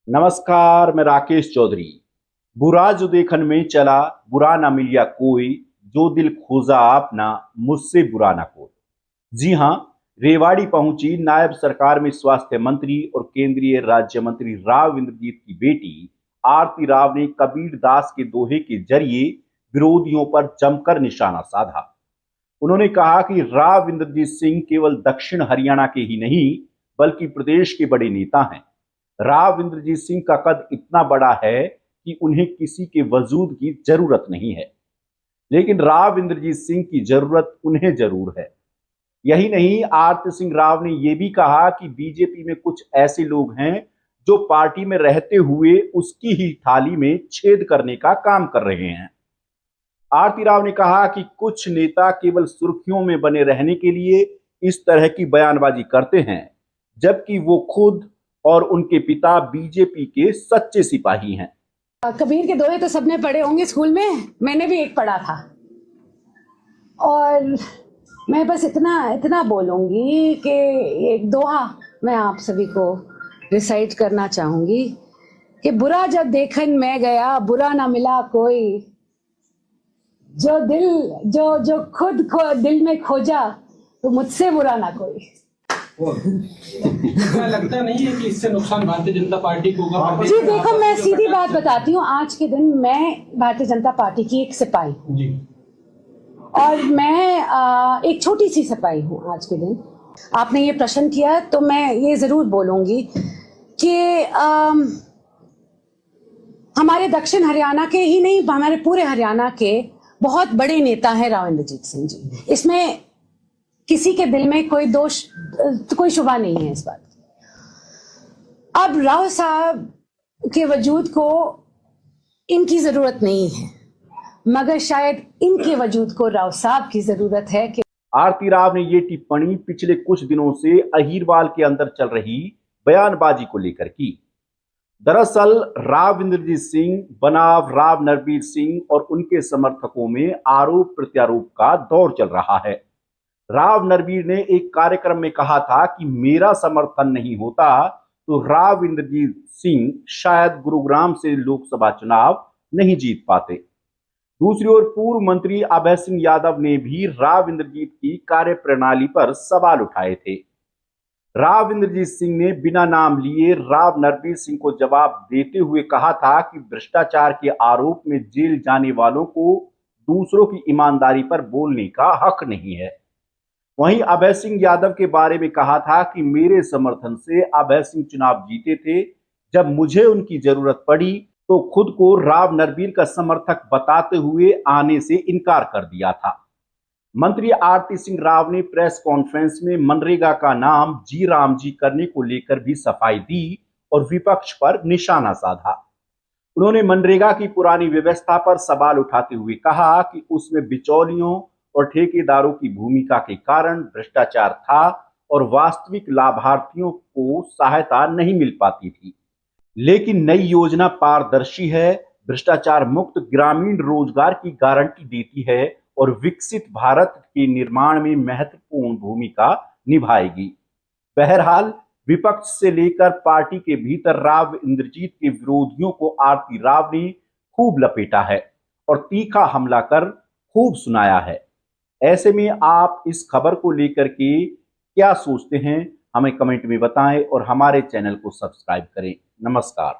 नमस्कार, मैं राकेश चौधरी। बुरा जो देखन में चला, बुरा ना मिलिया कोई, जो दिल खोजा अपना, मुझसे बुरा ना कोई। जी हाँ, रेवाड़ी पहुंची नायब सरकार में स्वास्थ्य मंत्री और केंद्रीय राज्य मंत्री राव इंद्रजीत की बेटी आरती राव ने कबीर दास के दोहे के जरिए विरोधियों पर जमकर निशाना साधा। उन्होंने कहा कि राव इंद्रजीत सिंह केवल दक्षिण हरियाणा के ही नहीं, बल्कि प्रदेश के बड़े नेता हैं। राव इंद्रजीत सिंह का कद इतना बड़ा है कि उन्हें किसी के वजूद की जरूरत नहीं है, लेकिन राव इंद्रजीत सिंह की जरूरत उन्हें जरूर है। यही नहीं, आरती सिंह राव ने यह भी कहा कि बीजेपी में कुछ ऐसे लोग हैं जो पार्टी में रहते हुए उसकी ही थाली में छेद करने का काम कर रहे हैं। आरती राव ने कहा कि कुछ नेता केवल सुर्खियों में बने रहने के लिए इस तरह की बयानबाजी करते हैं, जबकि वो खुद और उनके पिता बीजेपी के सच्चे सिपाही हैं। कबीर के दोहे तो सबने पढ़े होंगे स्कूल में, मैंने भी एक पढ़ा था। और मैं बस इतना बोलूंगी कि एक दोहा मैं आप सभी को रिसाइट करना चाहूंगी कि बुरा जब देखन मैं गया, बुरा ना मिला कोई, जो खुद को दिल में खोजा, तो मुझसे बुरा ना कोई। लगता नहीं है कि इससे नुकसान भारतीय जनता पार्टी को होगा? जी देखो, मैं सीधी बात बताती हूँ। आज के दिन मैं भारतीय जनता पार्टी की एक सिपाही हूँ जी, और मैं एक छोटी सी सिपाही हूँ। आज के दिन आपने ये प्रश्न किया तो मैं ये जरूर बोलूंगी कि हमारे दक्षिण हरियाणा के ही नहीं, हमारे पूरे हरियाणा के बहुत बड़े नेता हैं राव इंद्रजीत सिंह जी। इसमें किसी के दिल में कोई दोष, कोई शुबा नहीं है इस बात की। अब राव साहब के वजूद को इनकी जरूरत नहीं है, मगर शायद इनके वजूद को राव साहब की जरूरत है। कि आरती राव ने ये टिप्पणी पिछले कुछ दिनों से अहीरवाल के अंदर चल रही बयानबाजी को लेकर की। दरअसल राव इंद्रजीत सिंह बनाम राव नरबीर सिंह और उनके समर्थकों में आरोप प्रत्यारोप का दौर चल रहा है। राव नरबीर ने एक कार्यक्रम में कहा था कि मेरा समर्थन नहीं होता तो राव इंद्रजीत सिंह शायद गुरुग्राम से लोकसभा चुनाव नहीं जीत पाते। दूसरी ओर पूर्व मंत्री अभय सिंह यादव ने भी राव इंद्रजीत की कार्यप्रणाली पर सवाल उठाए थे। राव इंद्रजीत सिंह ने बिना नाम लिए राव नरबीर सिंह को जवाब देते हुए कहा था कि भ्रष्टाचार के आरोप में जेल जाने वालों को दूसरों की ईमानदारी पर बोलने का हक नहीं है। वहीं अभय सिंह यादव के बारे में कहा था कि मेरे समर्थन से अभय सिंह चुनाव जीते थे, जब मुझे उनकी जरूरत पड़ी तो खुद को राव नरबीर का समर्थक बताते हुए आने से इनकार कर दिया था। मंत्री आरती सिंह राव ने प्रेस कॉन्फ्रेंस में मनरेगा का नाम जी राम जी करने को लेकर भी सफाई दी और विपक्ष पर निशाना साधा। उन्होंने मनरेगा की पुरानी व्यवस्था पर सवाल उठाते हुए कहा कि उसमें बिचौलियों और ठेकेदारों की भूमिका के कारण भ्रष्टाचार था और वास्तविक लाभार्थियों को सहायता नहीं मिल पाती थी। लेकिन नई योजना पारदर्शी है, भ्रष्टाचार मुक्त ग्रामीण रोजगार की गारंटी देती है और विकसित भारत के निर्माण में महत्वपूर्ण भूमिका निभाएगी। बहरहाल विपक्ष से लेकर पार्टी के भीतर राव इंद्रजीत के विरोधियों को आरती राव ने खूब लपेटा है और तीखा हमला कर खूब सुनाया है। ऐसे में आप इस खबर को लेकर के क्या सोचते हैं, हमें कमेंट में बताएं और हमारे चैनल को सब्सक्राइब करें। नमस्कार।